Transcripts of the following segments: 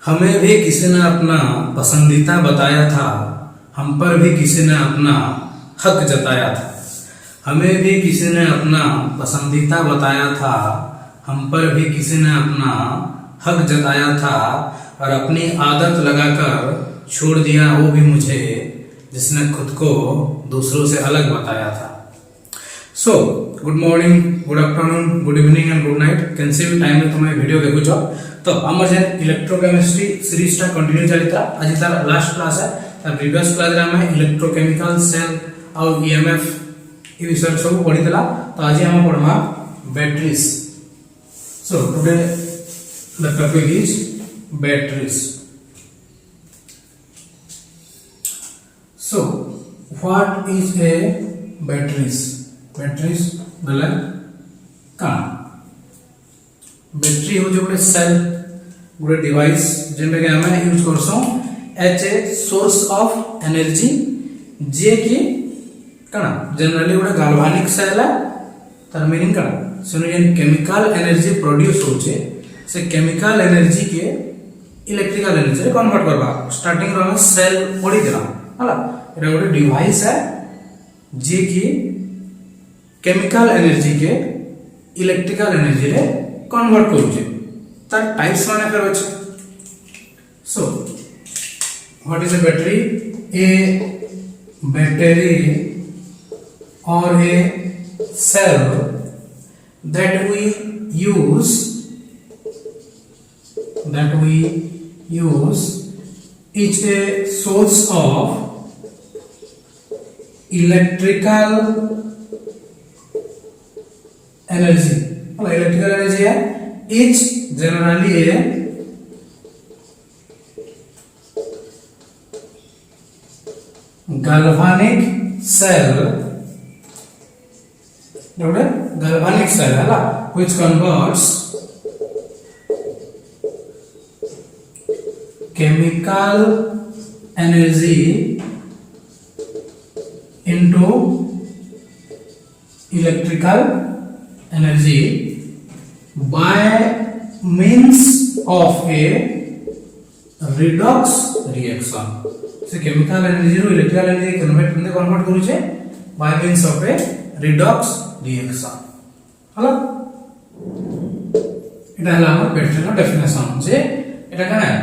हमें भी किसी ने अपना पसंदीदा बताया था, हम पर भी किसी ने अपना हक जताया था। हमें भी किसी ने अपना पसंदीदा बताया था, हम पर भी किसी ने अपना हक जताया था, और अपनी आदत लगाकर छोड़ दिया वो भी मुझे जिसने खुद को दूसरों से अलग बताया था। So good morning, good afternoon, good evening and good night. कैनसी भी टाइम तुम वीडियो देखुच। तो आम जेन इलेक्ट्रोकेमिस्ट्री सीरीजटा कंटिन्यू चलता। आज तार लास्ट क्लास है। तार प्रीवियस क्लास रे हमें इलेक्ट्रोकेमिकल सेल और ईएमएफ ई विषय सब पढ़ीला। तो आज हम पढ़मा batteries. So today the topic is batteries. So what is a batteries? Batteries बोले कण बैटरी हो जो गोटे सेल गोटे डिवाइस जेनटा के हमें यूज करसो as a source of energy जे कि कण जनरली गोटे गाल्वानिक सेल है। तार मीनिंग कण सेनो जेन केमिकल एनर्जी प्रोड्यूस होचे से केमिकल एनर्जी के इलेक्ट्रिकल एनर्जी रे कन्वर्ट करबा। स्टार्टिंग रो हम सेल पढ़ी देला हला। एटा गोटे डिवाइस है जे कि केमिकल एनर्जी के इलेक्ट्रिकल एनर्जी रे कन्वर्ट करूचे। तार टाइप्स माने फेर अछि। सो what is A battery? A battery और ए cell that we use is a source of electrical energy. Electrical energy है is generally a galvanic cell, galvanic cell है ना, which converts chemical energy into electrical energy by means of a redox reaction. So chemical energy row electrical energy convert करूचे by means of a redox reaction. हला इटा हला हमर battery रो definition जे इटा कना है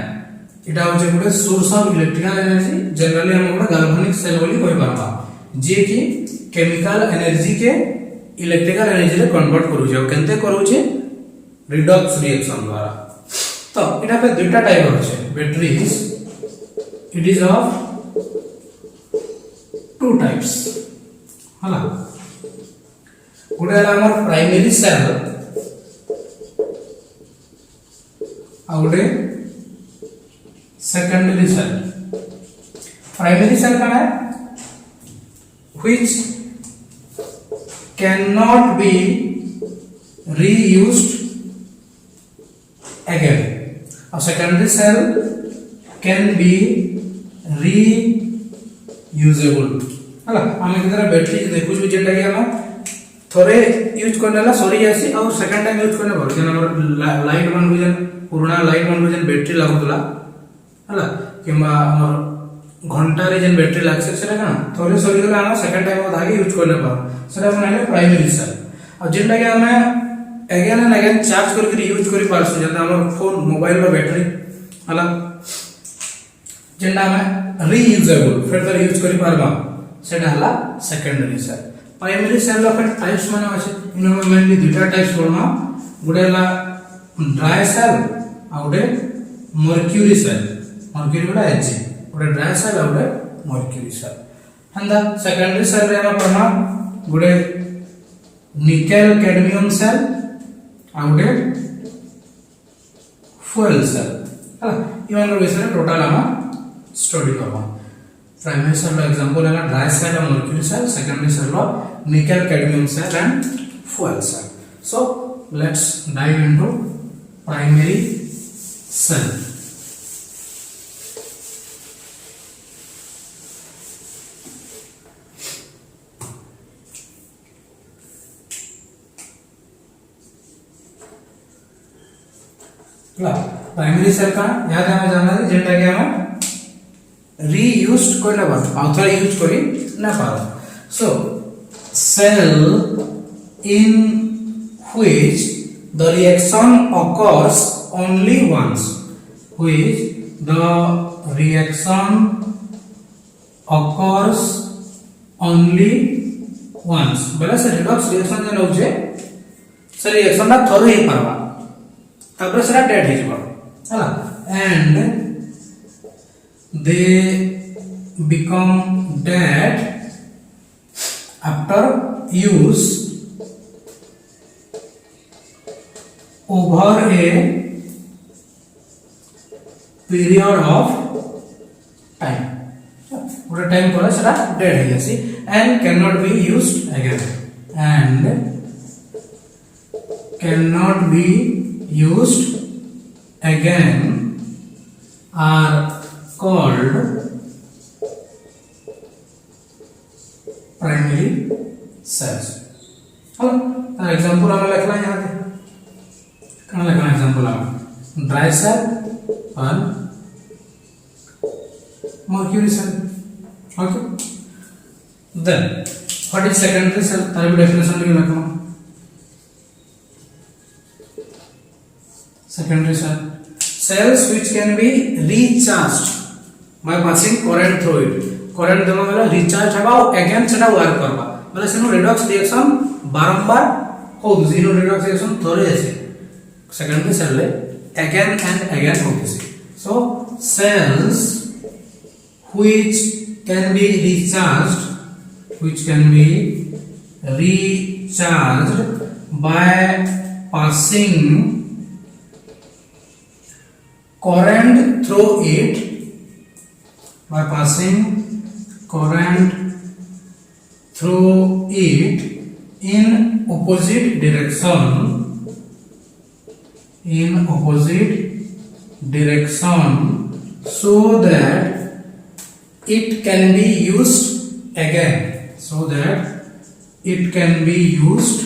इटा होचे गोटे source of electrical energy. Generally हम गोटे गाल्वानिक सेल बोली कहि परबा जे कि केमिकल एनर्जी के इलेक्ट्रिकल एनर्जी रे कन्वर्ट करूचे। और केनते करूचे? रिडॉक्स रिएक्शन द्वारा। तो इटा पे दुटा टाइप होचे batteries. It is of two types हला। गोटे हला हमर प्राइमरी सेल आ गोटे सेकेंडरी सेल। प्राइमरी सेल कौन है? which cannot be reused again. A secondary cell can be reusable. हला हम इधर बैटरी देखु जो जेटा कि हम थोड़े यूज करनेला सरी जासी और सेकंड टाइम यूज करने पर जन हमर लाइट मन जन पुराना लाइट मन जन बैटरी लागुतला हला किमा हमर घंटा रे जन बैटरी लागसे सेटा कना थोड़े सरी गला हम सेकंड टाइम आगे यूज करने पर सेटा बनाले प्राइमरी सेल। और जेटा कि हम अगेन एंड अगेन चार्ज करके यूज करि पारसु जन हमर फोन मोबाइल रो बैटरी हला जेटा हम रीयूजेबल फिर तो यूज करि पारबा सेटा हला सेकेंडरी सेल। प्राइमरी सेल रो टाइप्स माने अछि इन मेनली दुटा टाइप्स पढमा। गुडे हला ड्राई सेल आ गुडे मर्क्यूरी सेल। मर्क्यूरी गुडा एच गुडे ड्राई सेल आ गुडे मर्क्यूरी सेल। हंदा सेकेंडरी सेल रे हम पढमा गुडे निकेल कैडमियम सेल आ गुडे फ्यूल सेल हला। इवन विषय टोटल हम स्टडी करबा। प्राइमरी सेल रो एग्जांपल है ड्राई सेल और मर्क्यूरी सेल। सेकेंडरी सेल रो nickel cadmium cell and fuel cell. So let's dive into primary cell. Primary cell का याद आमे जानना जेंटा कि हमें रीयूज कोइ ना बात आउथर यूज करी ना पारो सो cell in which the reaction occurs only once which the reaction occurs only once बोले से redox reaction जे नउजे से reaction ना थोड़े ही परवा तापर सेरा डेड हे जबो हला and they become dead after use over a period of time पूरा टाइम पर सेटा डेड है जैसे and cannot be used again and cannot be used again are called primary cells हेलो एग्जांपल हमें लिखना है यहां पे कहां लिखना है एग्जांपल हमें ड्राई सेल और mercury cell okay then what is secondary cell तार भी डेफिनेशन लिख रखना secondary cell cells which can be recharged by passing current through it current देमा वाला recharge हबा और again सेटा वर्क करबा मतलब सेनो redox reaction बारंबार हो जीरो redox reaction थोड़े ऐसे secondary cell ले again and again हो किसी so cells which can be recharged by passing current through it in opposite direction so that it can be used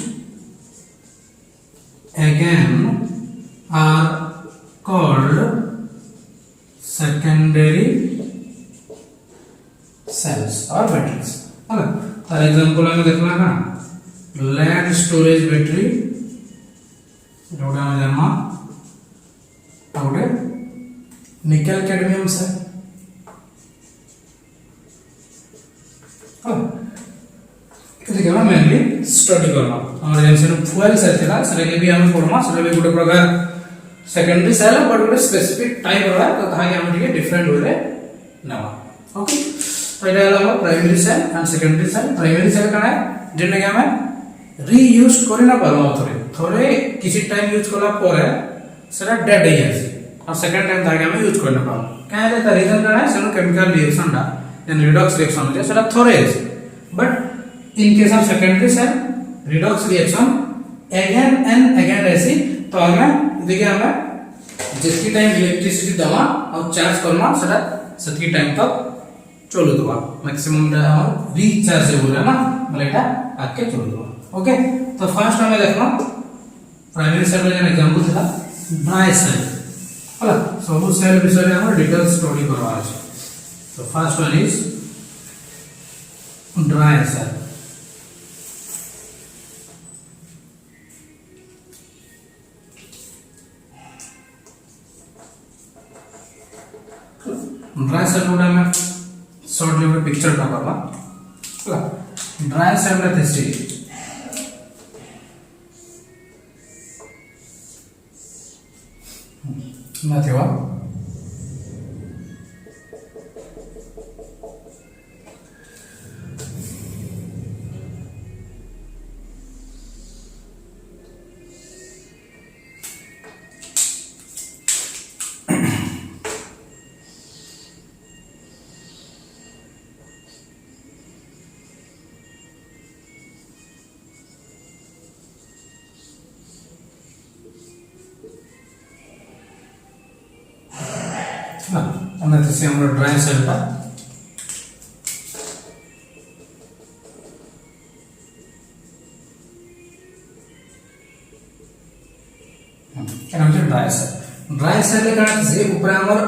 again are called secondary cells or batteries है for example हमें देखना ना lead storage battery जोड़ा में जमा आउटे निकल cadmium से देखिए हम मेनली स्टडी करना हमर जैसे फ्यूल सेल थिला सेले के भी हम पढ़मा सेले भी गुटे प्रकार secondary cell but Gute specific type रहा तो ताहा हम ଟିକେ डिफरेंट वे रे नवा ओके तो एटा हला primary cell and secondary cell primary cell काना जेने के हमें रीयूज करि ना पारो थोड़े किसी टाइम यूज करला परे सेटा डेड हो जाय और सेकंड टाइम ताके हमें यूज करना पारो काहे रे त रीजन काना सेनो केमिकल रिएक्शन दा देन रिडॉक्स रिएक्शन होते सेटा थोड़े but in case of secondary cell redox reaction again and again ऐसी तो हमें देखिए हमें जितनी टाइम इलेक्ट्रिसिटी दवा और चार्ज करना सेटा सेतकी टाइम तक चलो दवा मैक्सिमम हम रिचार्जेबल है ना मतलब एटा आके चलो दवा ओके तो फर्स्ट हमें देखना प्राइमरी सेल का एग्जांपल था ड्राई सेल हला सब सेल विषय में हम डिटेल स्टडी करवा আছে तो first one is dry cell dry cell गुडा में शॉर्टली में पिक्चर टा करवा हला ड्राई सेल रे थेसी ना थेवा আমরা দিছি আমরা ড্রাই সেলটা এটা হচ্ছে ড্রাই সেল ड्राई सेल काना से ऊपर हमर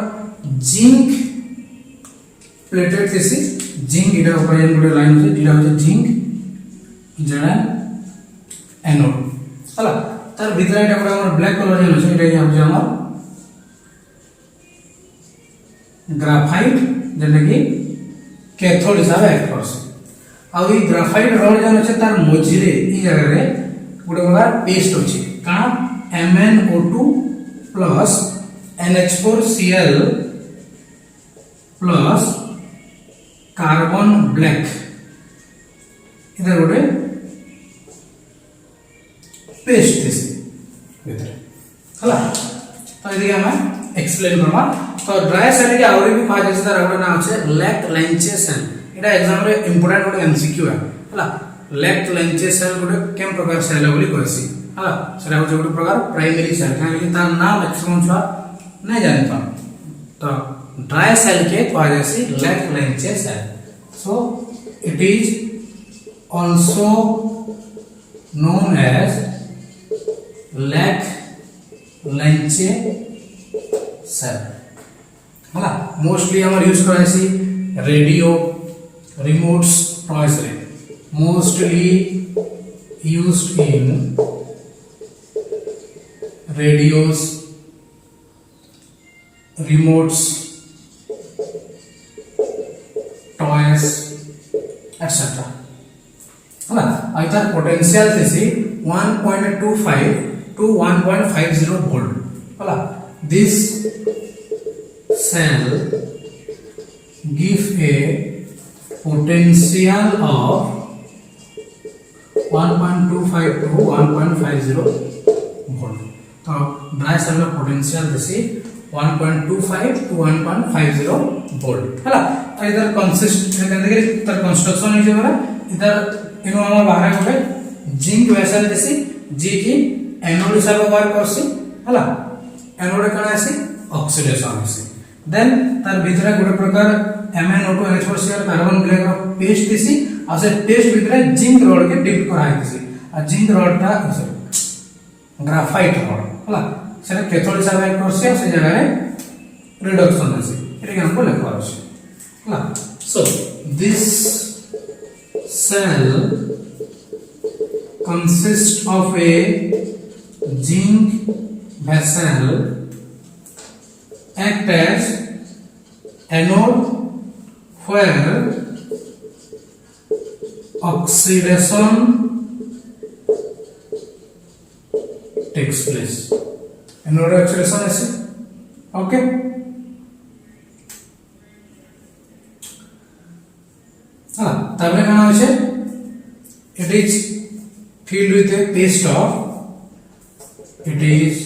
जिंक प्लेटेड थिसी जिंक इटा ऊपर एन गुटे लाइन होचे इटा होचे जिंक जणा एनोड हला तार भीतर इटा गुटे हमर ब्लैक कलर जेन होचे इटा होचे हमर ग्राफाइट जेने कि कैथोड हिसाब एक्ट करसे आ ई ग्राफाइट रड जेन होचे तार मझिरे ई जगह रे गुटे प्रकार पेस्ट होचे काना MnO2 plus NH4Cl plus carbon black इधर गोटे पेस्ट थिसी भीतर हला तो इदि हम एक्सप्लेन करमा तो ड्राई सेल के आउरी भी कहा जाय तार गोटे नाम छै लैक्ट लैंचे सेल एटा एग्जाम रे इंपोर्टेंट गोटे एमसीक्यू है हला लैक्ट लैंचे सेल गोटे केम प्रकार सेल बोली कहसी हला सेटा होचे गोटे प्रकार प्राइमरी सेल काहे तार नाम एक्चुअली छुआ नै जानि पा तो ड्राई सेल के कहा जायसी Leclanche cell so it is also known as Lech-Lanche cell हला मोस्टली हमर यूज करासी रेडियो रिमोट्स टॉयज रे mostly used in radios remotes toys etc हला आइतर पोटेंशियल थिसी 1.25 to 1.50 volt हला this cell give a potential of 1.25 to 1.50 volt तो dry cell में पोटेंशियल थिसी 1.25 to 1.50 volt हला इधर कंसिस्ट देखि तर कंस्ट्रक्शन है जेबरा इधर इनो हम बाहर गोटे जिंक वेसल देसी जे कि एनोड हिसाब वर्क करसी हला एनोड कना आसी ऑक्सीडेशन आसी देन तार भीतर गोटे प्रकार MnO2 NH4Cl कार्बन ब्लैक रो पेस्ट देसी आ से पेस्ट भीतर जिंक रॉड के डिप करा देसी आ जिंक रॉड ता ग्राफाइट रॉड हला सेटा कैथोड हिसाब वर्क करसी आ से जगह रे रिडक्शन आसी एटा हमको लिखवा अछि हला सो this cell consists of a zinc vessel act as anode where oxidation takes place anode oxidation is okay तबरे कना होचे it is filled with a paste of it is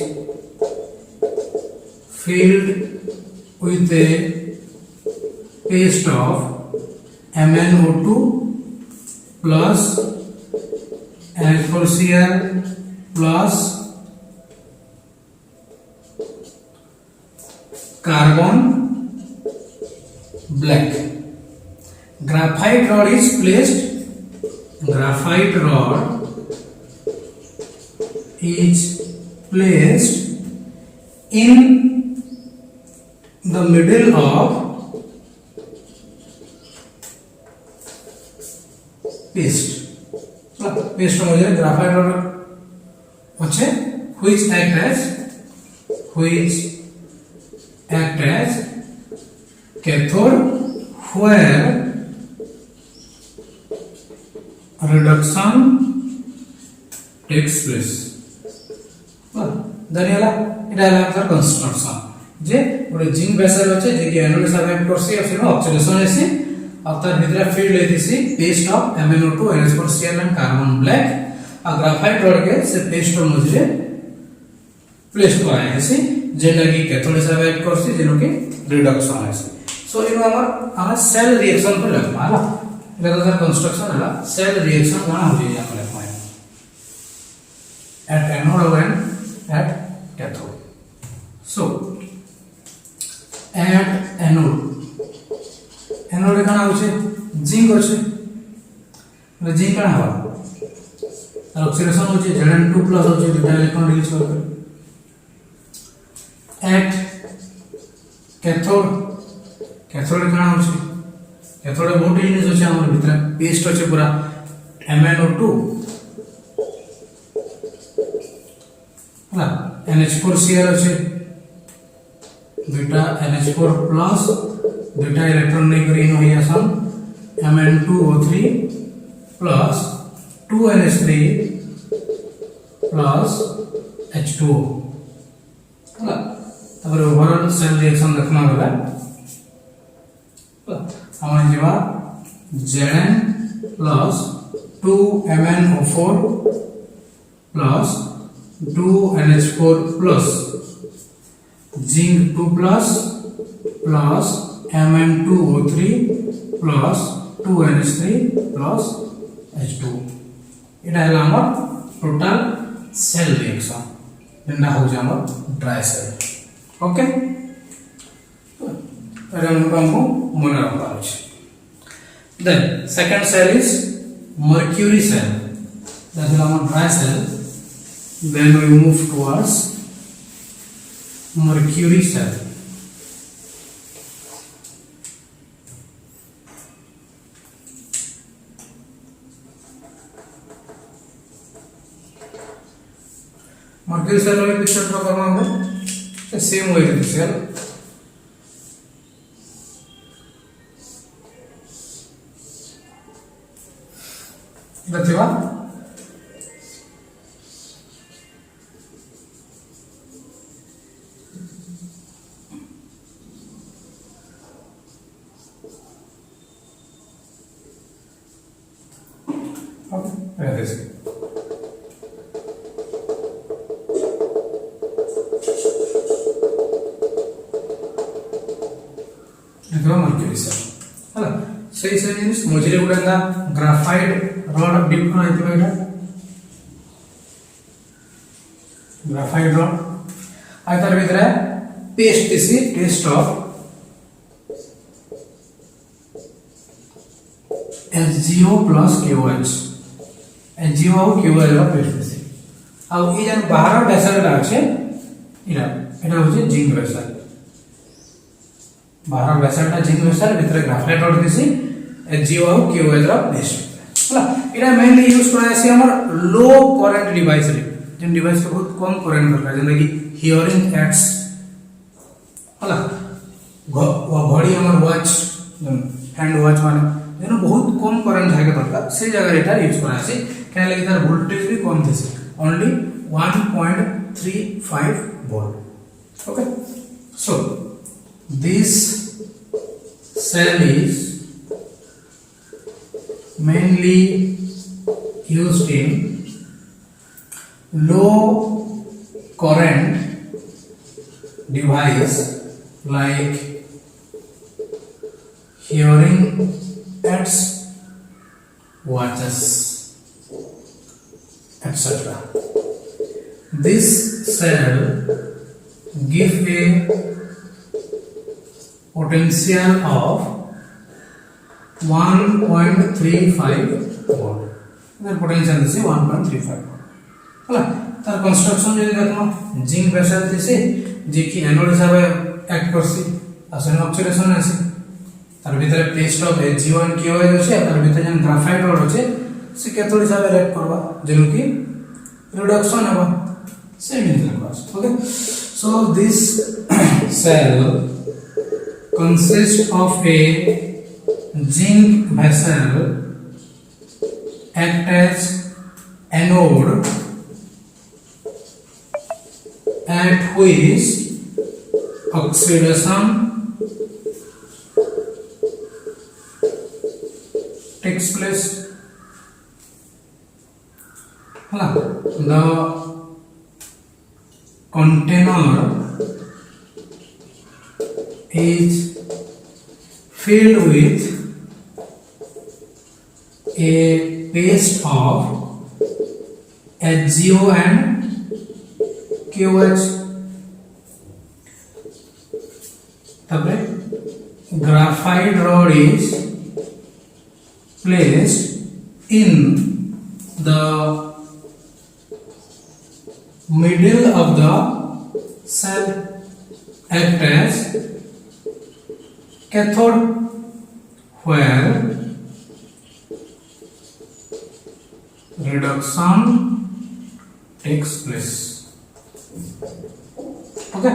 filled with a paste of MnO2 plus NH4Cl plus carbon black graphite rod is placed in the middle of paste paste मजे graphite rod होचे which act as cathode where reduction takes place धन्यला इटा answer construction जे गोटे zinc vessel होचे जे कि anode survive करसी और सेनो oxidation हेसी और तार भीतर फील्ड लेतिसी paste of MnO2 NH4Cl and carbon black आ ग्राफाइट रॉड के से पेस्ट और मझे प्लेस कराय हेसी जेना कि कैथोड सर्वाइव करसी जेनो कि रिडक्शन हेसी सो इनो हमर सेल रिएक्शन पर लगमा हला इटा कंस्ट्रक्शन हला सेल रिएक्शन कोना हो जे हम Lagma at anode and at cathode so at anode कना होचे जिंक होचे मतलब जिंक कना हवा ऑक्सीडेशन होचे Zn2+ होचे दुटा इलेक्ट्रॉन रिलीज करके at cathode cathode कण होची cathode बहुत जिनिस होची हमर भितर पेस्ट होची पूरा MnO2 ହେଲା NH4Cl होची दुटा NH4 प्लस दुटा इलेक्ट्रॉन नै करी इन होई आसन Mn2O3 plus 2NH3 plus H2O ହେଲା तापर ओवरऑल सेल रिएक्शन देखना गला हमन जेबा Zn plus 2MnO4 plus 2NH4 plus zinc 2 plus plus Mn2O3 plus 2NH3 plus H2 एटा हला हमर टोटल सेल रिएक्शन जेंडा हो जे हमर ड्राई सेल ओके अरे हमको मन रखना है then second cell is mercury cell that is our dry cell then we move towards mercury cell mercury cell में पिक्चर ड्रॉ करना है सेम way the cell देखिवा ओके ऐसे देखो मर्क्यूरी सेल हला सही से जिनिस मझिरे गुडा ग्राफाइट रॉड डिप करा हितबा एटा ग्राफाइट रॉड आ तार भितरे पेस्ट दिसी test of HgO plus KOH HgO और KOH रा पेस्ट दिसी आ ई जन बाहर वेसल আছে इरा এটা হচ্ছে জিঙ্ক वेसल बाहर वेसलटा जिंक वेसल भितर ग्राफाइट रॉड दिसी HgO और KOH रा पेस्ट हला एटा मेनली यूज करा से हमर लो करंट डिवाइस रे जेन डिवाइस को बहुत कम करंट दरकार जेन कि हियरिंग एड्स हला घड़ी हमर वॉच हैंड वॉच माने जेन बहुत कम करंट है के दरकार से जगह एटा यूज करा से क्या लगे तार वोल्टेज भी कम थेसे only 1.35 volt okay so this cell is mainly used in low current device like hearing aids, watches, etc. This cell give a potential of 1.35 volt इधर पोटेंशियल से 1.35 volt हला तार कंस्ट्रक्शन जे देखनो जिंक वेसल दिसे जे कि anode हिसाबे act करसी आसन oxidation आसी तार भीतर paste of HgO and KOH अछि तार भीतर जन ग्राफाइट रॉड अछि से कैथोड हिसाबे रिएक्ट करबा जेनु कि रिडक्शन हेबा से मिल पास okay so this cell consists of a zinc vessel act as anode at which oxidation takes place. The container is filled with a paste of HgO and KOH. तबरे graphite rod is placed in the middle of the cell. act as cathode where reduction takes place. Okay,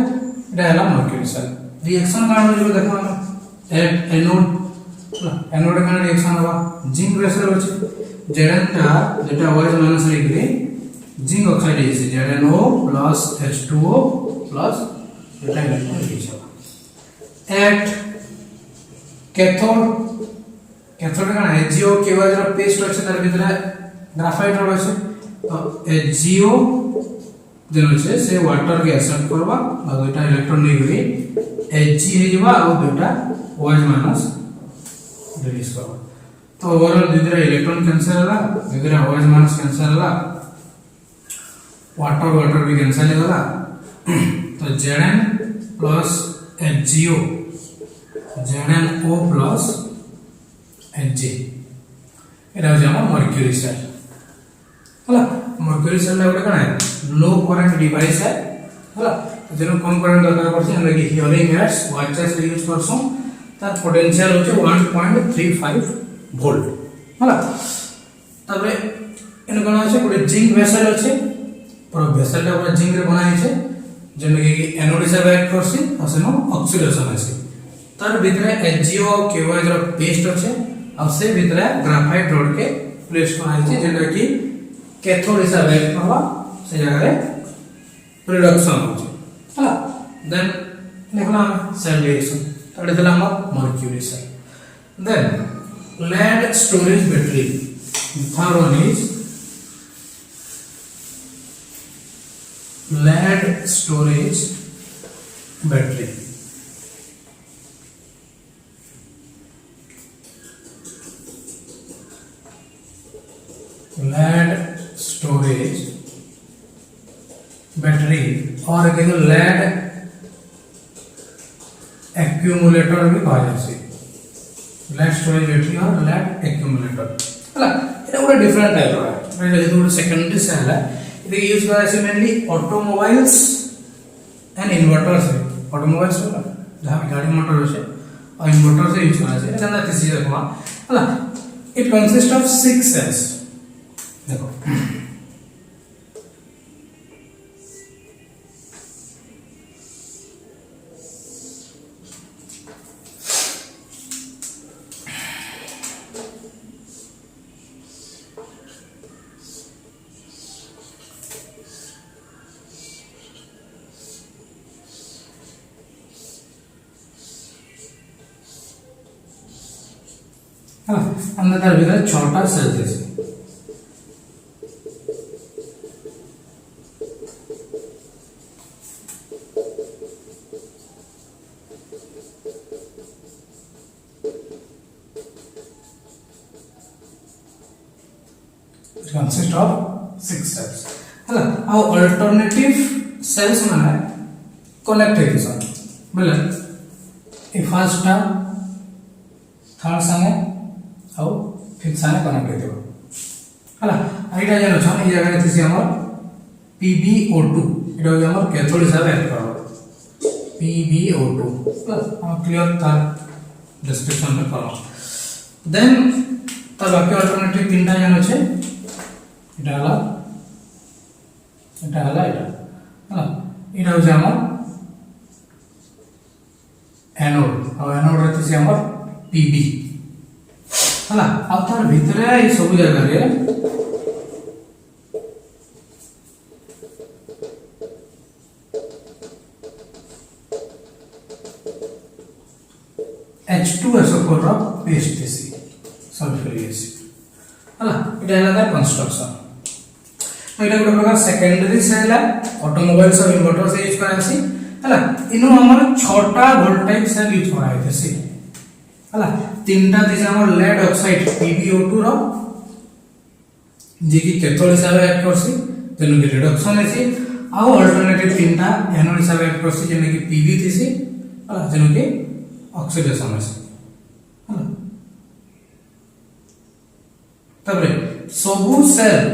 এটা হলো mercury cell reaction কারণ হইবে দেখো আমরা anode anode এখানে reaction হবা zinc vessel আছে Zn টা যেটা OH মাইনাস লিখলে জিঙ্ক অক্সাইড আছে ZnO plus H2O plus এটা ইলেকট্রন লিখছে at cathode cathode কারণ HgO কেবল যেটা পেস্ট আছে তার ভিতরে গ্রাফাইট আছে তো HgO যেন আছে সে ওয়াটার কে অ্যাকসেপ্ট করবা আর দুইটা ইলেকট্রন নিয়ে Hg হয়ে যাবা আর দুইটা OH মাইনাস রিলিজ করবা তো ওভারঅল দুইটা ইলেকট্রন ক্যান্সেল होला দুইটা OH माइनस कैंसिल होला वाटर वाटर भी कैंसिल होला तो Zn plus HgO ZnO plus Hg এটা হচ্ছে আমার মার্কিউরি সেল होला মার্কিউরি সেল ला কোন है लो करंट डिवाइस है होला जेनो कम करंट दरकार पड़छ हम लगी हियरिंग एड्स वाचेस यूज करसो तार पोटेंशियल होचे 1.35 ভোল্ট होला तबे इन कोन আছে কোন জিঙ্ক ভেসেল আছে পুরো ভেসেলটা পুরো জিঙ্ক রে বনা আছে যেন কি এনোড হিসাবে অ্যাক্ট করছে আসেনো অক্সিডেশন আছে তার ভিতরে HgO KOH র পেস্ট আছে আর সে ভিতরে গ্রাফাইট রড কে প্লেস করা আছে যেটা কি कैथोड हिसाब से करवा से जगह रे रिडक्शन होचे हला देन देखला हम सेल रिएक्शन तडे देला हम mercury cell then lead storage battery third one is lead storage battery lead storage battery और एक लेड एक्यूमुलेटर भी कहा जाए लेड स्टोरेज बैटरी और लेड एक्यूमुलेटर हला এটা পুরো ডিফারেন্ট টাইপ র মানে যেহেতু পুরো সেকেন্ডারি সেল है এটা यूज করা আছে মেইনলি অটোমোবাইলস एंड इन्वर्टर्स है ऑटोमोबाइल्स होला जहां गाड़ी मोटर আছে और इन्वर्टर से यूज करा আছে এটা না किसी देखो हला इट कंसिस्ट ऑफ 6 cells देखो अंदर तार भीतर 6टा सेल আছে it consists of 6 cells हला आ अल्टरनेटिव सेल्स माने कनेक्ट है किसान बोले ए फर्स्ट टा थर्ड संगे ଆଉ फिफ्थ साने कनेक्ट हेतो हला आइटा जानो छ ई जगह थिसी हमर PbO2 एटा हो हमर कैथोड हिसाब एक्ट करबो PbO2 प्लस हम क्लियर तार डिस्क्रिप्शन में करो देन तार बाकी अल्टरनेटिव तीनटा जानो छे एटा हला एटा हला हला एटा हो हमर एनोड और एनोड रहती हमर Pb हला अब तार भितरे ई सब जगह रे H2SO4 ର पेस्ट थिसी सल्फ्यूरिक एसिड हला एटा हला कंस्ट्रक्शन एटा गुड प्रकार सेकेंडरी सेल है ऑटोमोबाइल्स और इन्वर्टर से यूज करा छी हला इनु हमर 6टा वोल्टेज सेल यूज करा थिसी हला तीनटा दिस हमर लेड ऑक्साइड PbO2 रो जे की कैथोड हिसाब एक्ट करसी जेनु की रिडक्शन हेसी आ अल्टरनेटिव तीनटा एनोड हिसाब एक्ट करसी जेनु की Pb थिसी हला जेनु की ऑक्सीडेशन हेसी हला तबरे सबु सेल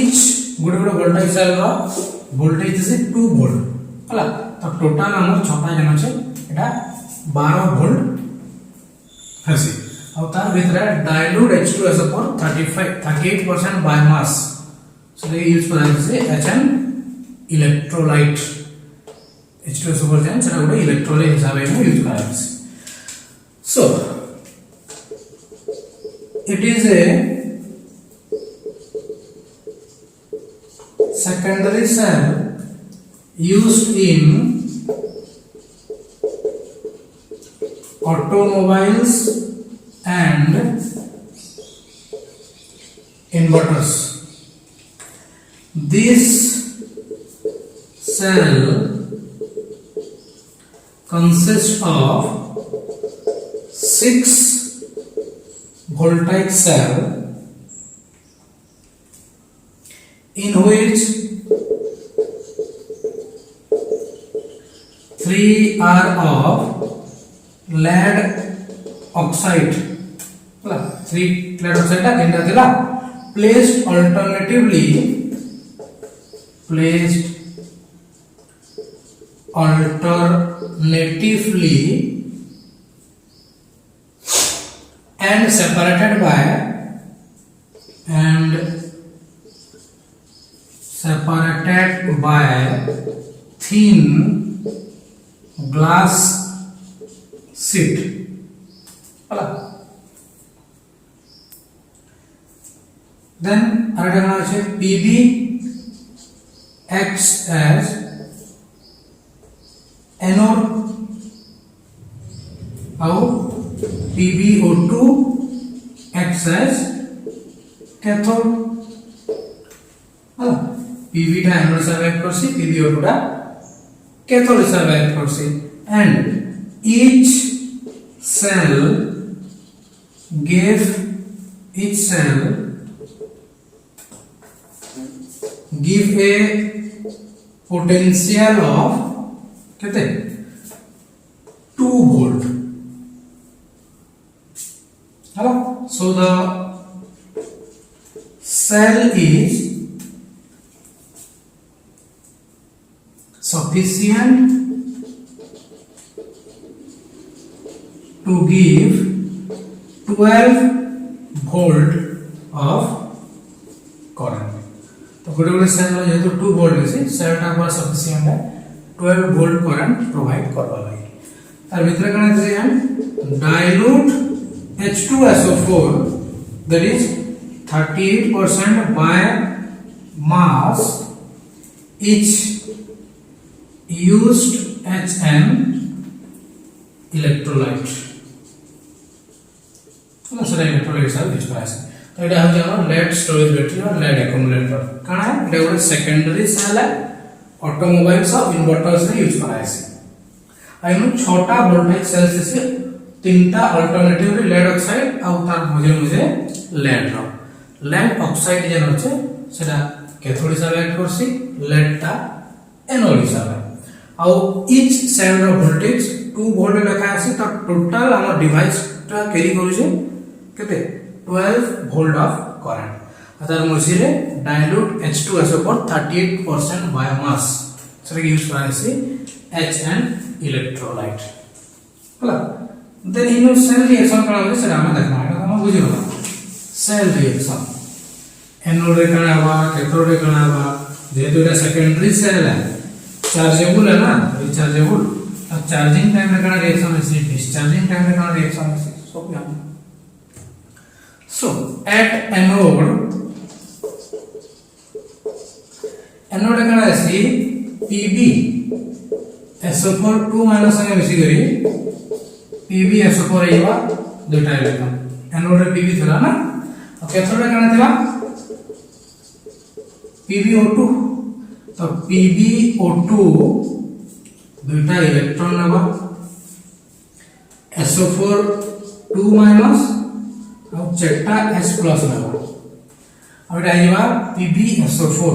ईच गुड गुड वोल्टेज सेल रो वोल्टेज थिसी 2 वोल्ट हला तो टोटल हमर छटा जन अछि एटा 12 वोल्ट हेसी और तार भितर dilute H2SO4 38% by mass so they use करा से HN इलेक्ट्रोलाइट H2SO4 जन सेटा गोटे इलेक्ट्रोलाइट हिसाब रे यूज करा सो it is a secondary cell used in automobiles and inverters. This cell consists of 6 voltaic cell in which 3 are of lead oxide 3 lead oxide ta tinta thila placed alternatively and separated by thin glass sheet hala then aragana ache PB acts as anode और PbO2 acts as cathode hala PB टा anode हिसाब act करसी PbO2 टा cathode हिसाब act करसी and each cell give a potential of कितने 2 volt hello so the cell is sufficient to give 12 volt of current तो गोटे सेल जेहेतु 2 वोल्ट है सेल टा पर सफिशिएंट है 12 वोल्ट करंट प्रोवाइड करबा लागि तार भितर कने छै हम dilute H2SO4 that is 38% by mass each used HN electrolyte तो सर इलेक्ट्रोलाइट सब यूज करा है तो एटा हम जानो लेड स्टोरेज बैटरी और लेड एक्यूमुलेटर काना है एटा ଗୋଟେ सेकेंडरी सेल है ऑटोमोबाइल्स और इन्वर्टर्स रे यूज करा है आइनु 6टा वोल्टेज सेल्स से तीनटा अल्टरनेटिव लेड ऑक्साइड और तार मुझे लेड ऑक्साइड जन होचे सेटा कैथोड हिसाब एक्ट करसी लेड ता एनोड हिसाब और ईच सेल रो वोल्टेज 2 वोल्ट लिखा आसी तो टोटल हमर डिवाइस ता कैरी करू छे केते 12 वोल्ट ऑफ करंट अतर मझिरे dilute H2SO4 38% by mass sir use करासी HN इलेक्ट्रोलाइट हला देन इनो सेल रिएक्शन करा होय सर हम देखना है हम बुझियो सेल रिएक्शन एनोड रे कना बा कैथोड रे कना बा जेहेतु एटा सेकेंडरी सेल है चार्जेबल है ना रिचार्जेबल अब चार्जिंग टाइम रे कना रिएक्शन है डिस्चार्जिंग टाइम रे कना रिएक्शन है सब हम so at anode कना है Pb SO4 2 माइनस संगे मिसी करी Pb SO4 एवा दुटा इलेक्ट्रॉन एनोड रे Pb थला ना और कैथोड रे कना थला PbO2 तो PbO2 दुटा इलेक्ट्रॉन नबा SO4 2 माइनस और चेटा S प्लस नबा और एटा आइबा PbSO4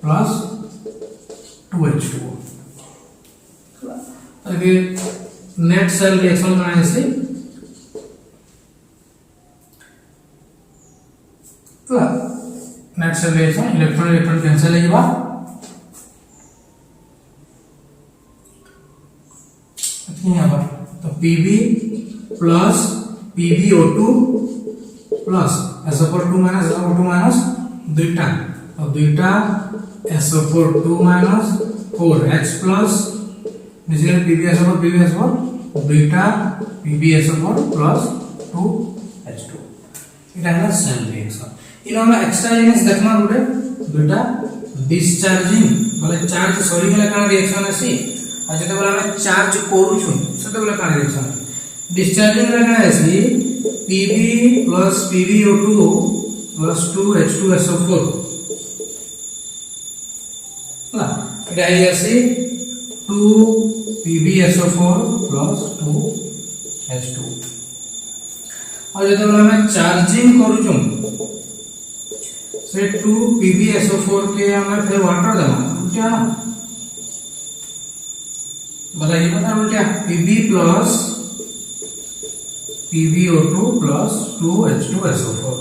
प्लस 2H2O अगर नेट सेल रिएक्शन करने से net cell reaction electron cancel होइबा यहाँ पर तो Pb plus PbO2 plus SO4 minus SO2 minus दुईटा और दुईटा SO4 माइनस 4H प्लस निचले PbSO4 दुईटा PbSO4 प्लस 2H2 এটা হলো সেল রিঅ্যাকশন ইনো আমরা এক্সট্রা জিনিস দেখনা গুটে দুইটা ডিসচার্জিং বলে চার্জ সরি গলে কানা রিঅ্যাকশন আসি আর যেটা বলে আমরা চার্জ করুছু সেটা বলে কানা রিঅ্যাকশন ডিসচার্জিং রে কানা আসি Pb plus PbO2 plus 2H2SO4 না এটা আই আসি 2PbSO4 plus 2H2 और जब हम चार्जिंग करूँ से 2PbSO4 के हमें फिर वाटर देना क्या ना बताइए बता क्या Pb plus PbO2 plus 2H2SO4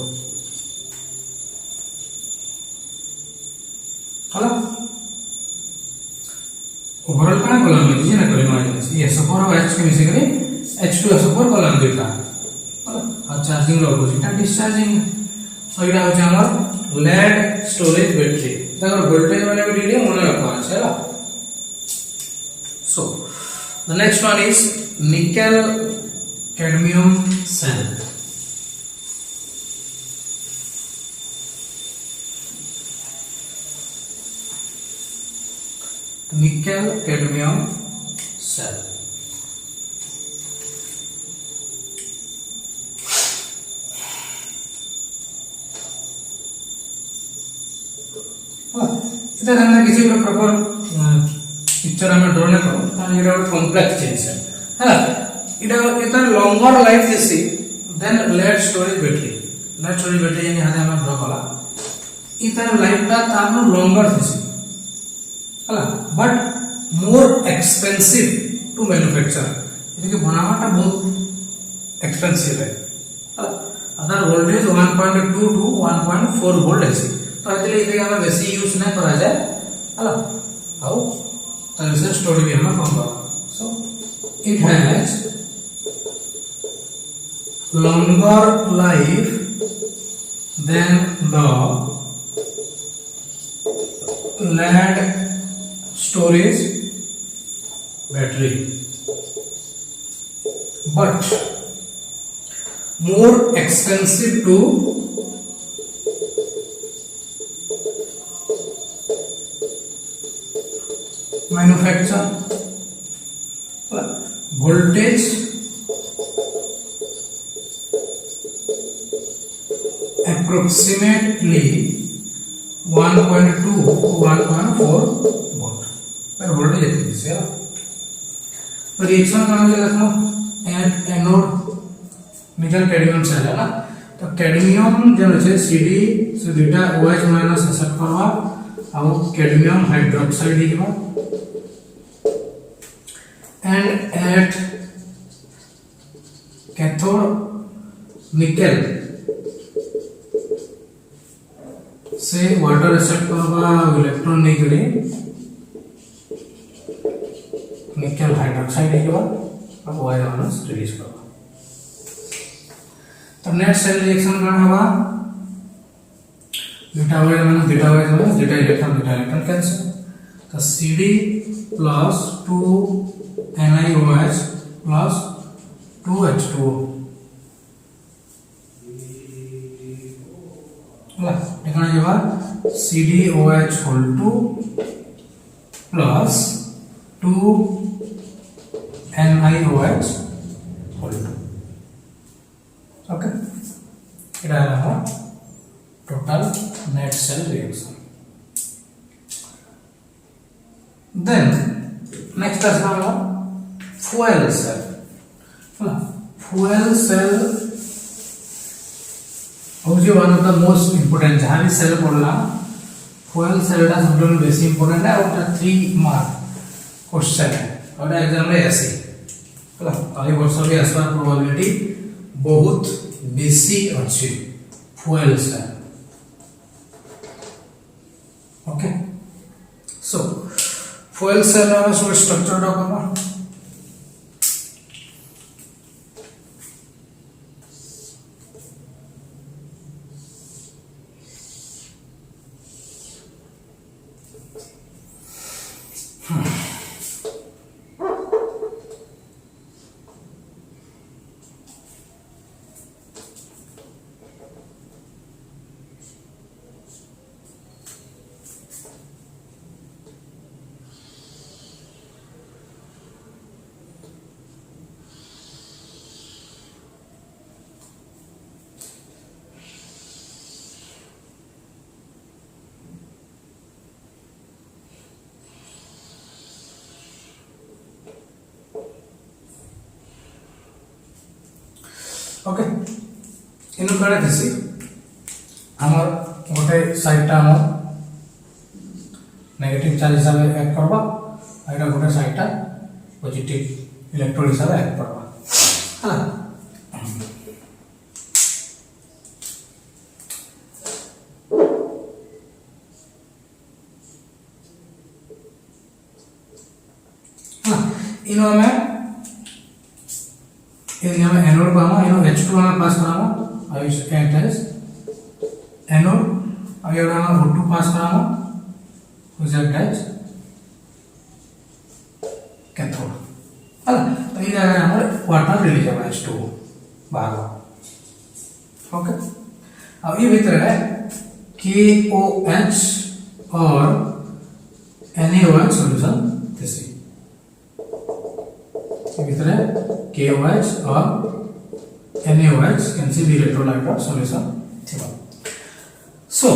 हला ओवरऑल का कॉलम में जी ना करें ये SO4 और H के मिसे करें H2SO4 कॉलम देता और चार्जिंग रो अपोजिट डिस्चार्जिंग सो इटा होचे हमर लेड स्टोरेज बैटरी देखो वोल्टेज वाला भी डीडी मने रखवा আছে না so the next one is nickel cadmium cell nickel cadmium cell इधर हमने किसी भी प्रॉपर पिक्चर हमें ड्रॉ नहीं करो ताकि ये एक कॉम्प्लेक्स चीज है ना इधर लॉन्गर लाइफ जैसी देन लेड स्टोरेज बैटरी यानी हाथे हमें ड्रॉ कला इधर लाइफ टा तानो लॉन्गर जैसी है but more expensive to manufacture इसके बनावट बहुत एक्सपेंसिव है अदर वोल्टेज 1.2 टू 1.4 वोल्ट है तो इसलिए इसे हमें बेसी यूज नहीं करा जाए हला हाउ तब इसे स्टोरेज भी हमें कम करो so it has longer life than the lead storage battery but more expensive to manufacture voltage approximately 1.2 to 1.4 volt पर वोल्टेज इतनी है तो रिएक्शन करने के लिए देखो एनोड निकल कैडमियम सेल है ना तो कैडमियम जो है Cd से बीटा OH माइनस एक्सेप्ट करवा और कैडमियम हाइड्रोक्साइड हिजबा and at cathode nickel से वाटर एक्सेप्ट करवा इलेक्ट्रॉन निकले निकल हाइड्रोक्साइड हिजबा और OH माइनस रिलीज करवा तो नेट सेल रिएक्शन कौन होगा beta OH minus beta electron cancel तो Cd plus 2 NiOH plus 2H2O এখানে যাবা CdOH whole 2 plus 2 NiOH whole 2 okay এটা হলো টোটাল নেট সেল রিঅ্যাকশন দেন नेक्स्ट আসবে আমরা fuel cell fuel cell हूँ one of the most important जहाँ भी सेल पढ़ला fuel cell टा सब बेसी इंपोर्टेंट है और 3 मार्क क्वेश्चन है और एग्जाम रे ऐसे हला आगे वर्ष भी आसबार प्रोबेबिलिटी बहुत बेसी अच्छी fuel cell okay so fuel cell रा सब स्ट्रक्चर डा करबा ओके इनु कड़े दिसी हमर गोटे साइडटा हमर नेगेटिव चार्ज हिसाब से एक्ट करबा एटा गोटे साइडटा पॉजिटिव इलेक्ट्रोड हिसाब से एक्ट करबा हाँ इनो हमें यदि हमें एनोड पामा इनो H2 हमें पास करामा आई एक्ट एज एनोड और ये हमें O2 पास करामा व्हिच एक्ट एज कैथोड हला तो ये जगह हमारे वाटर रिलीज होगा H2 बाहर ओके अब ये भीतर है KOH और NaOH सॉल्यूशन जैसे भीतर है KOH और NaOH can see the electrolyte of solution थिबा सो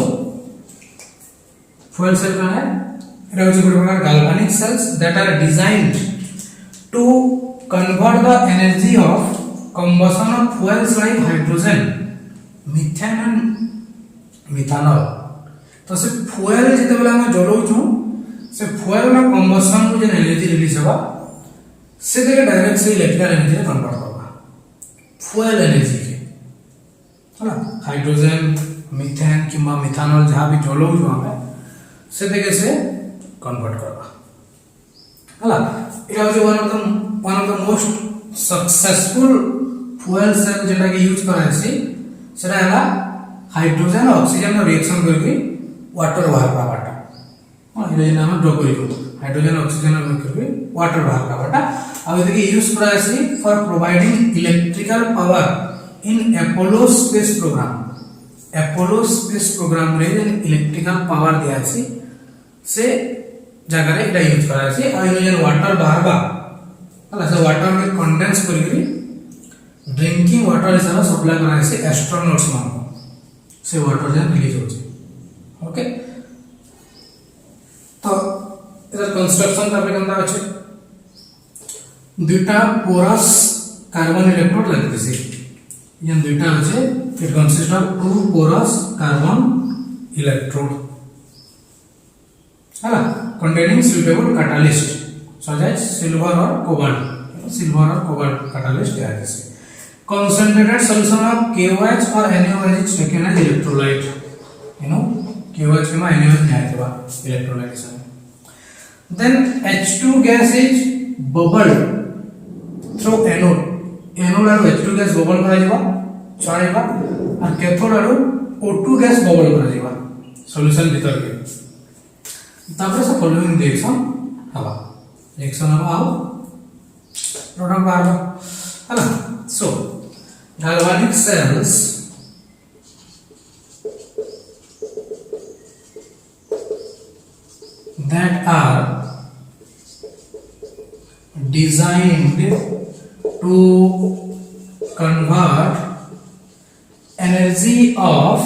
fuel cell का है एटा होची गुड प्रकार galvanic cells that are designed to convert the energy of combustion of fuels like hydrogen methane and methanol तो से fuel जते बेला हम जलौ छु से fuel ना combustion को जे एनर्जी रिलीज होबा से देके डायरेक्ट से इलेक्ट्रिकल एनर्जी में कन्वर्ट करबा फ्यूल एनर्जी के हला हाइड्रोजन मीथेन किंबा मिथानॉल जहां भी जलौ जो हमें से देके से कन्वर्ट करबा हला इटा हो one of the most successful fuel cell जेटा के यूज करा छी सेटा हला हाइड्रोजन और ऑक्सीजन रिएक्शन करके वाटर बाहर करबाटा हां इले नाम ड्रॉ करियो हाइड्रोजन ऑक्सीजन करके वाटर बाहर करबाटा अब इधर यूज करा है for providing electrical power in Apollo space program रे इलेक्ट्रिकल पावर दिया से जगह रे इटा यूज करा है आ इन जन वाटर बाहरबा हला से वाटर में कंडेंस करके ड्रिंकिंग वाटर हिसाब से सप्लाई करा है एस्ट्रोनॉट्स मान से वाटर जन रिलीज हो ओके तो इधर कंस्ट्रक्शन का केनता अछि दुटा पोरस कार्बन इलेक्ट्रोड लगते से ये दुटा আছে it consists of two porous carbon electrode हाला containing suitable catalyst such as silver or cobalt catalyst है जैसे concentrated solution of KOH or NaOH is taken as electrolyte you know KOH में NaOH नहीं आएगा electrolyte से then H2 gas is bubbled through anode आरो H2 gas bubble करा जीवा छाड़ेबा और कैथोड आरो O2 gas bubble करा जीवा सॉल्यूशन भीतर के तापर से फॉलोइंग रिएक्शन हवा रिएक्शन हवा आओ प्रोडक्ट बाहर हला सो galvanic cells that are designed to convert energy of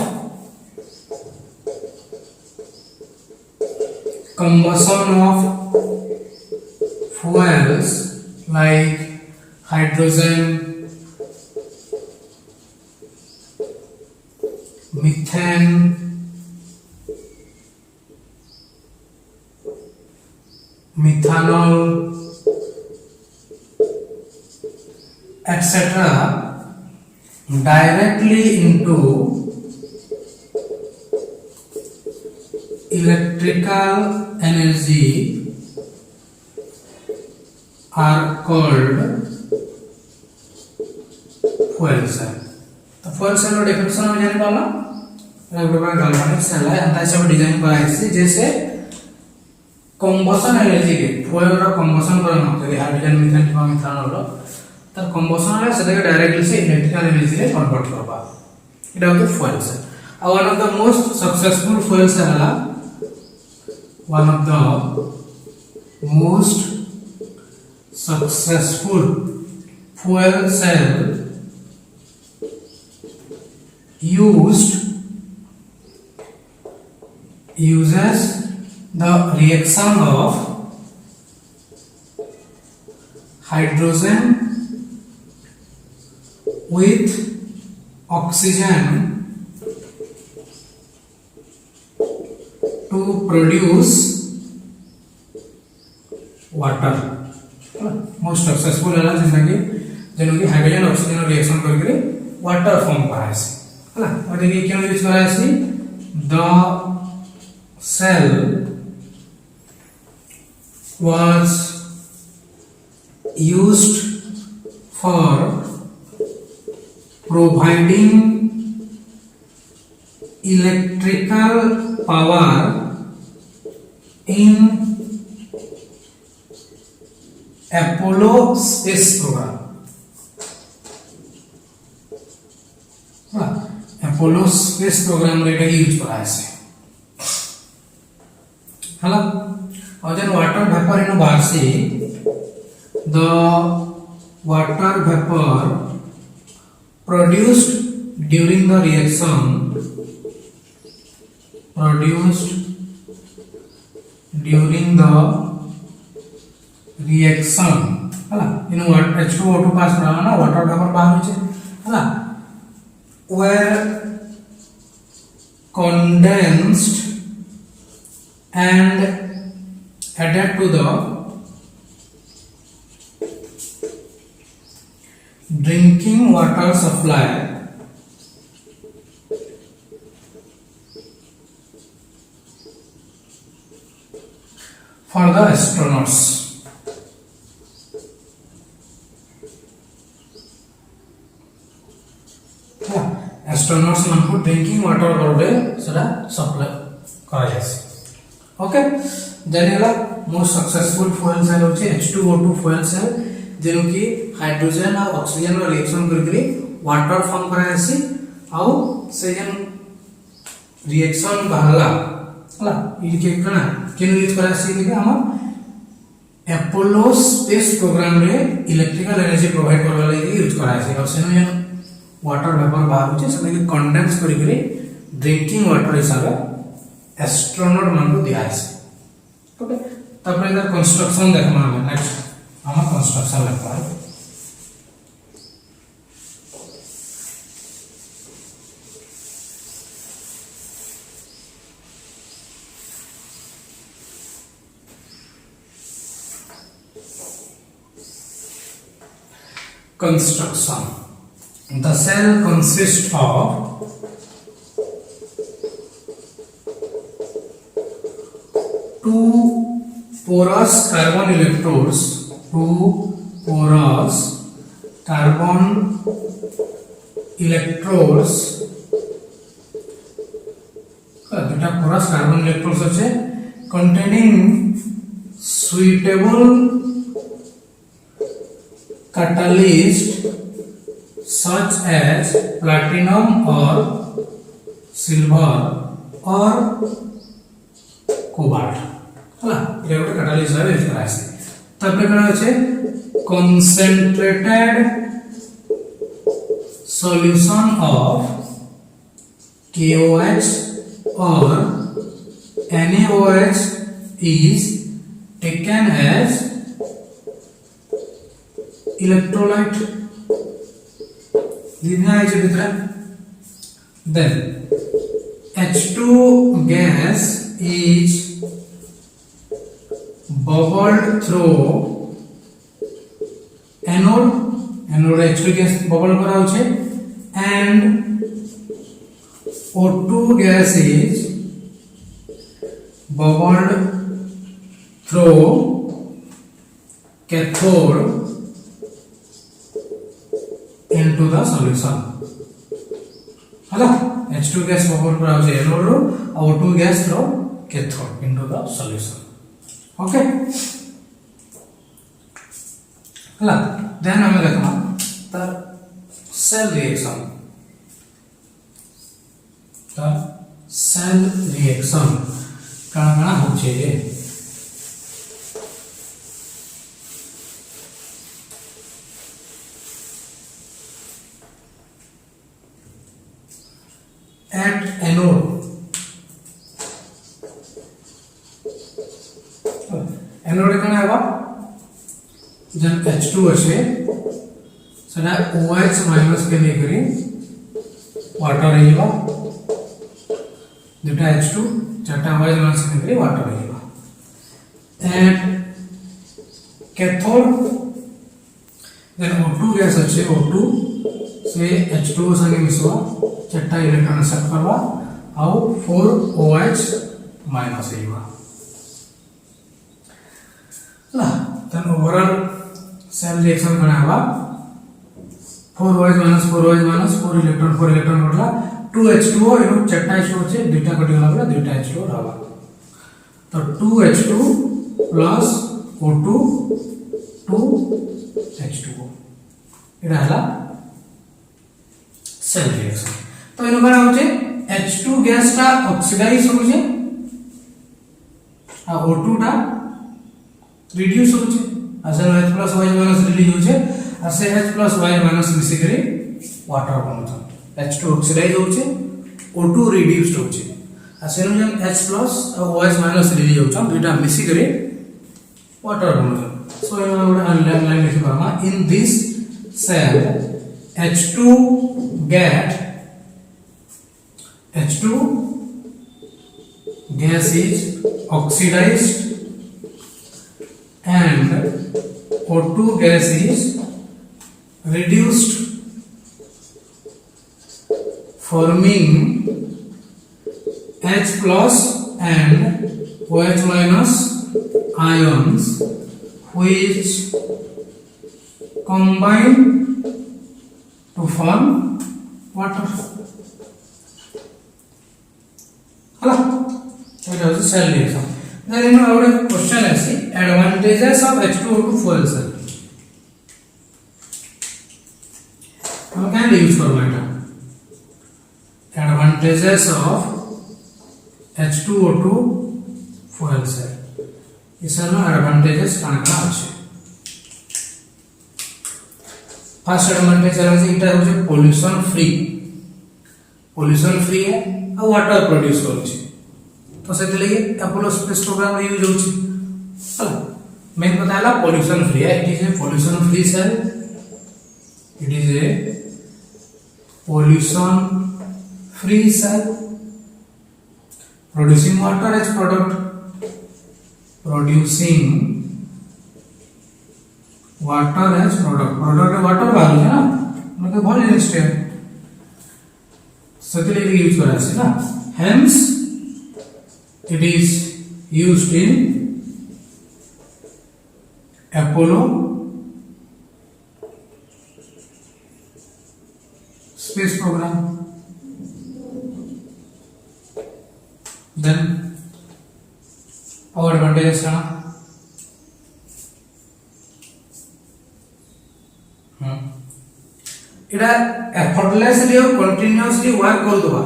combustion of fuels like hydrogen, methane, methanol, etc. directly into electrical energy are called fuel cell. तो fuel cell का definition हम जाने पाला एक प्रकार galvanic cell है अंतर से डिजाइन करा है जैसे combustion energy के fuel का combustion करना जैसे हाइड्रोजन मीथेन किंवा मिथानॉल तर combustion है से डायरेक्टली से इलेक्ट्रिकल एनर्जी रे कन्वर्ट करबा इटा होते fuel cell and one of the most successful fuel cell है one of the most successful fuel cell uses the reaction of hydrogen with oxygen to produce water most successful है जेना कि hydrogen oxygen reaction करके water form कराइसी हला और देखिए क्यों यूज कराइसी the cell was used for providing electrical power in Apollo space program. Apollo space program रे यूज करा है हला और जन वाटर वेपर इन बाहर से the water vapour produced during the reaction हला इन H2O2 पास रहा ना वाटर वेपर बाहर होचे हला were condensed and added to the drinking water supply for the astronauts. Astronauts मन को ड्रिंकिंग वाटर करबे सेटा सप्लाई करा जायसी ओके जानिला मोस्ट सक्सेसफुल फ्यूल सेल होचे H2O2 फ्यूल सेल जेनु कि हाइड्रोजन और ऑक्सीजन रो रिएक्शन करके वाटर फॉर्म करायसी आउ से जन रिएक्शन बाहरला हला ई के कना केन यूज करायसी कि हम अपोलो स्पेस प्रोग्राम रे इलेक्ट्रिकल एनर्जी प्रोवाइड करबा लागि यूज करायसी और सेनु जन वाटर वेपर बाहर होचे से के कंडेंस करके ड्रिंकिंग वाटर हिसाब एस्ट्रोनॉट मन को दिया है ओके तब इधर कंस्ट्रक्शन देखना है नेक्स्ट हम कंस्ट्रक्शन लगता है construction the cell consists of two porous carbon electrodes দুটা porous carbon electrodes আছে containing suitable catalyst such as platinum or silver or cobalt हला ये ଗୋଟେ catalyst है यूज करा है तब पे करा আছে concentrated solution of KOH or NaOH is taken as electrolyte then H2 gas is bubbled through anode H2 gas bubble करा होचे and O2 gas is bubbled through cathode into the solution हला H2 gas bubble करा होचे anode row O2 gas through cathode into the solution okay हला then हमें देखना the cell reaction काना होचे at anode काना हवा जन H2 আছে सेटा OH माइनस के नहीं करी वाटर रही बा दुटा H2 चारटा OH माइनस के नहीं करी वाटर रही बा and cathode then O2 gas अच्छे O2 से H2O संगे मिसवा चारटा इलेक्ट्रॉन एक्सेप्ट करवा आउ 4 OH माइनस रही बा ला देन ओवरऑल सेल रिएक्शन बनावा 4 OH माइनस 4 इलेक्ट्रॉन बढ़ला 2H2O एनु चारटा H2O छे दुटा कटि गला बला दुटा H2O रहबा तो 2H2 प्लस O2 2H2O एटा हला सेल रिएक्शन तो एनु करा होचे H2 गैस टा ऑक्सीडाइज होचे आ O2 टा रिड्यूस होचे असे H plus Y minus release होचे असे H प्लस Y माइनस मिसी करे वाटर बनतो H2 ऑक्सीडाइज होचे O2 रिड्यूस्ड होचे असे जन H प्लस और OH माइनस रिलीज होचा दुटा मिसी करे वाटर बनतो सो इन लाइन लिखि परमा in this cell H2 gas is oxidized and O2 gas is reduced forming H plus and OH minus ions which combine to form water. Hello, that was the cell reaction. Then you know our question is advantages of H2O2 fuel cell. How can we use for matter? Advantages of H2O2 fuel cell. These are no advantages काना अच्छे. First advantage है इटा होचे pollution free है और water produce करूची तो से लगे अपोलो स्पेस प्रोग्राम रे यूज होची हला मेन पता है pollution free है it is a pollution free cell producing water as product water बाहर है ना मतलब बहुत इंटरेस्ट है सतले यूज करा से ना hence it is used in Apollo space program then power advantages है इटा एफर्टलेसली और कंटीन्यूअसली वर्क कर दवा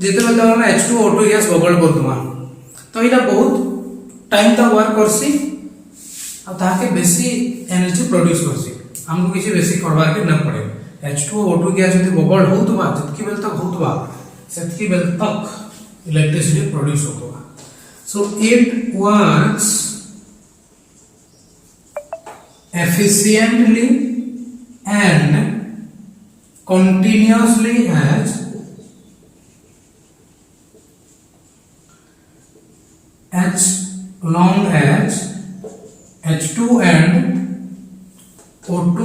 जेते बेले हम H2O2 गैस बबल कर दवा तो इटा बहुत टाइम तक वर्क करसी आ ताके बेसी एनर्जी प्रोड्यूस करसी हमको किसी बेसी करबार के न पड़े H2O2 गैस जति बबल होतबा जतकी बेल तक होतबा सेतकी बेल तक इलेक्ट्रिसिटी प्रोड्यूस होतबा so it works efficiently and continuously as long as H2 and O2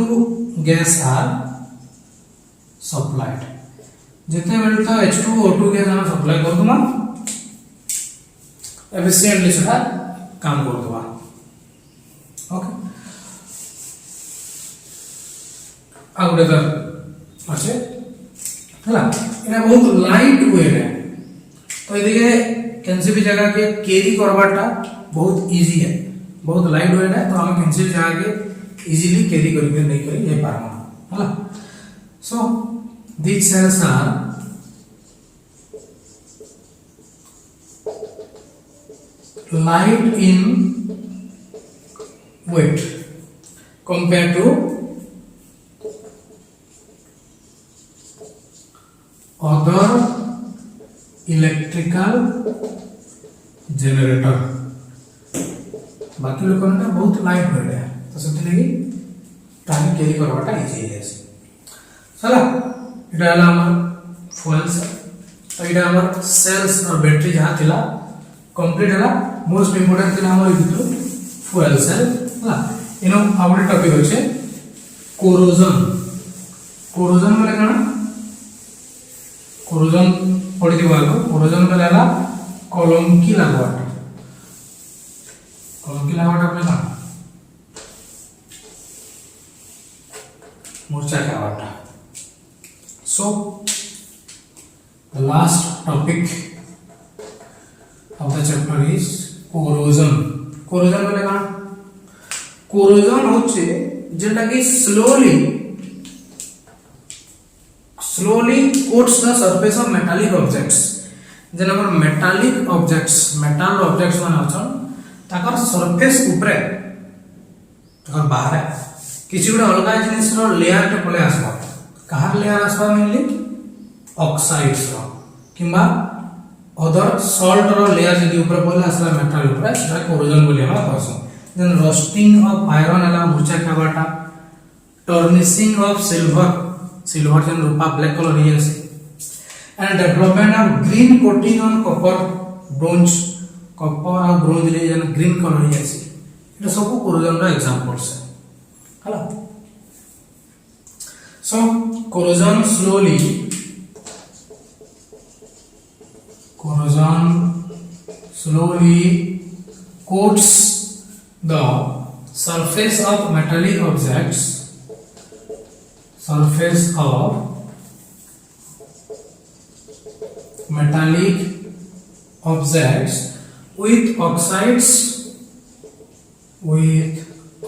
gas are supplied जितने बेल तो H2 O2 gas हम सप्लाई कर दूँगा efficiently सेटा काम कर दूँगा ओके आउटे तर अच्छे है ना इना बहुत लाइट वेट है तो इदिके कैंसी भी जगह के कैरी करवाटा बहुत इजी है बहुत लाइट वेट है तो हम कैंसी भी जगह के इजीली कैरी करके नहीं करी ये पारमा है ना सो these cells are light in weight compared to other electrical generator बाकी लोग बहुत लाइट वेट है तो से ताकि कैरी करवाटा इजी है चला इटा हला हमर fuels तो इटा हमर सेल्स और बैटरी जहां थिला कंप्लीट हला मोस्ट इंपोर्टेंट थिला हमर इदितु fuel cell हला इनो आउटे टॉपिक होचे corrosion corrosion बोले काना corrosion पढि दिबा को corrosion बोले हला कलंकी लागवाटा अपने का मूर्छा खावाटा so the last topic of the chapter is corrosion बोले का corrosion होचे जेटा कि slowly coats the surface of metallic objects जेन हमर metallic objects metal objects माने अछन ताकर सरफेस ऊपरे ताकर बाहर किछि गुडा अलगा जिनिस रो लेयर टे पले आसबा कहार लेयर आसबा मेनली ऑक्साइड्स रो किबा अदर सॉल्ट रो लेयर जदी ऊपर पले आसला मेटल ऊपर सेटा corrosion बोली हम कहसु देन रोस्टिंग ऑफ आयरन हला मूर्छा खाबाटा टर्निशिंग ऑफ सिल्वर जन रूपा ब्लैक कलर ही आसे and development of green coating on copper bronze copper और ब्रोंज ले जन ग्रीन कलर ही आसी एटा सब corrosion रा एग्जांपल्स है हला सो corrosion slowly coats the surface of metallic objects with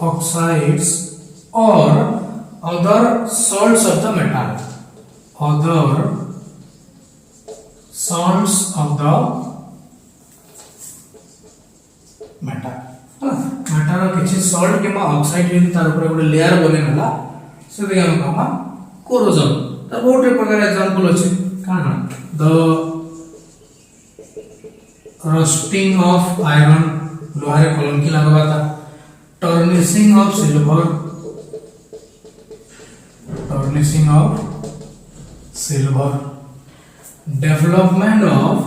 oxides or other salts of the metal metal किछि salt keema oxide यदि तार ऊपर ଗୋଟେ लेयर बने नला से भी हम कमा corrosion तार बहुत प्रकार एग्जांपल अछि काना द रोस्टिंग ऑफ आयरन लोहारे कलंकी लगवाता tarnishing of silver development of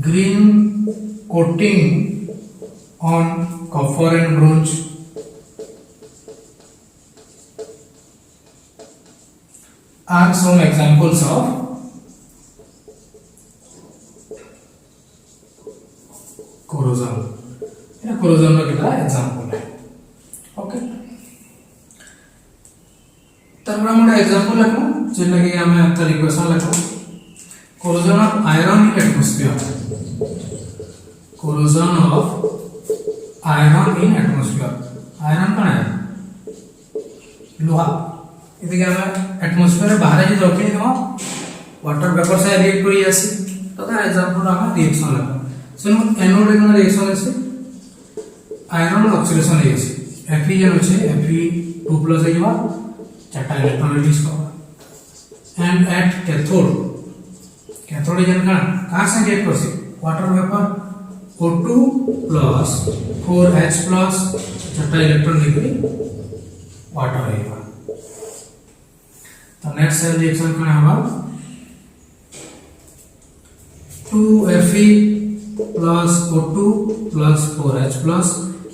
green coating on copper and bronze are some examples of corrosion ये corrosion का कितना एग्जांपल है ओके तब हम एग्जांपल लिखो जेला कि हमें आता इक्वेशन लिखो corrosion of iron in atmosphere iron कौन है लोहा इति के हम एटमॉस्फेयर बाहर जे रखि दिमा वाटर वेपर से रिएक्ट करी आसी तो तार एग्जांपल हम रिएक्शन लगा सो एनोड रे रिएक्शन আছে आयरन ऑक्सीडेशन है Fe जन আছে Fe2+ है जवा चारटा इलेक्ट्रॉन रिलीज कर एंड एट कैथोड जन कहां से रिएक्ट करसी water vapour O2 plus 4H plus चारटा इलेक्ट्रॉन निकली वाटर आएगा तो नेक्स्ट सेल रिएक्शन कौन हवा 2Fe plus O2 plus 4H plus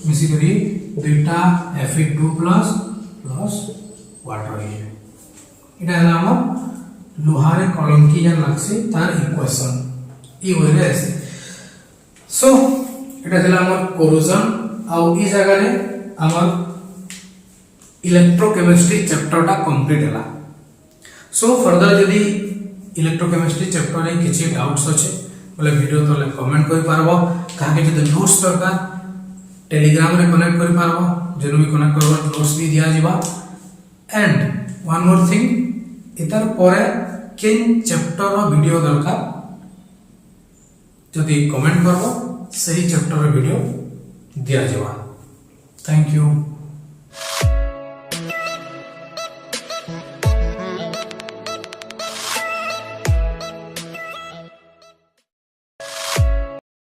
मिसी करी दुईटा Fe2 plus वाटर आइए इटा हला हम लोहारे कलंकी जन लागसी तार इक्वेशन ई होइले आसी सो এটা ছিল আমার corrosion আর এই জায়গায় আমার ইলেক্ট্রোকেমিস্ট্রি চ্যাপ্টারটা কমপ্লিট হলা সো ফার্দার যদি ইলেক্ট্রোকেমিস্ট্রি চ্যাপ্টারে কিছু ডাউটস আছে বলে ভিডিও তলে কমেন্ট করি পারবো কাকে যদি নোটস দরকার টেলিগ্রাম রে কনেক্ট করি পারবো যেন বি কনেক্ট করব নোটস भी दिया जिबा एंड वन मोर थिंग इतर परे केन चैप्टर रो वीडियो दरकार जदि कमेंट करबो सही चैप्टर वीडियो दिया जावा थैंक यू।